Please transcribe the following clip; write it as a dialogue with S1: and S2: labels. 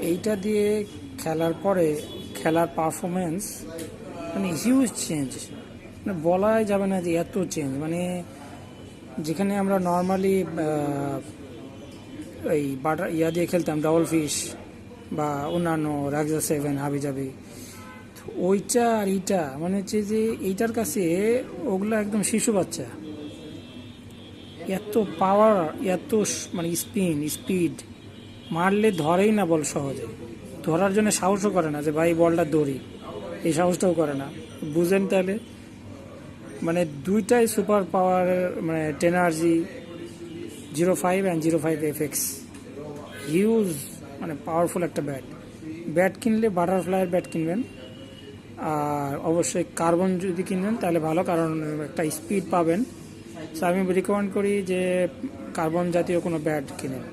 S1: এইটা দিয়ে খেলার পরে খেলার পারফরমেন্স মানে হিউজ চেঞ্জ, মানে বলাই যাবে না যে এত চেঞ্জ। মানে যেখানে আমরা নর্মালি এই বাটার দিয়ে খেলতাম ডাবল ফিশ বা অন্যান্য রাগজা 7 হাবিজাবি, ওইটা আর এইটা মানে হচ্ছে যে এইটার কাছে ওগুলো একদম শিশু বাচ্চা। এত পাওয়ার, এত মানে স্পিড, মারলে ধরেই না বল সহজে, ধরার জন্য সাহসও করে না যে ভাই বলটা ধরি, এই সাহসটাও করে না। বুঝেন তাহলে, মানে দুইটাই সুপার পাওয়ার, মানে টেনার্জি 05 অ্যান্ড 05 FX, হিউজ মানে পাওয়ারফুল একটা ব্যাট কিনলে বাটারফ্লাইয়ের ব্যাট কিনবেন, আর অবশ্যই কার্বন যদি কিনবেন তাহলে ভালো, কারণ একটা স্পিড পাবেন। সো আমি রিকমেন্ড করি যে কার্বন জাতীয় কোনো ব্যাট কিনেন।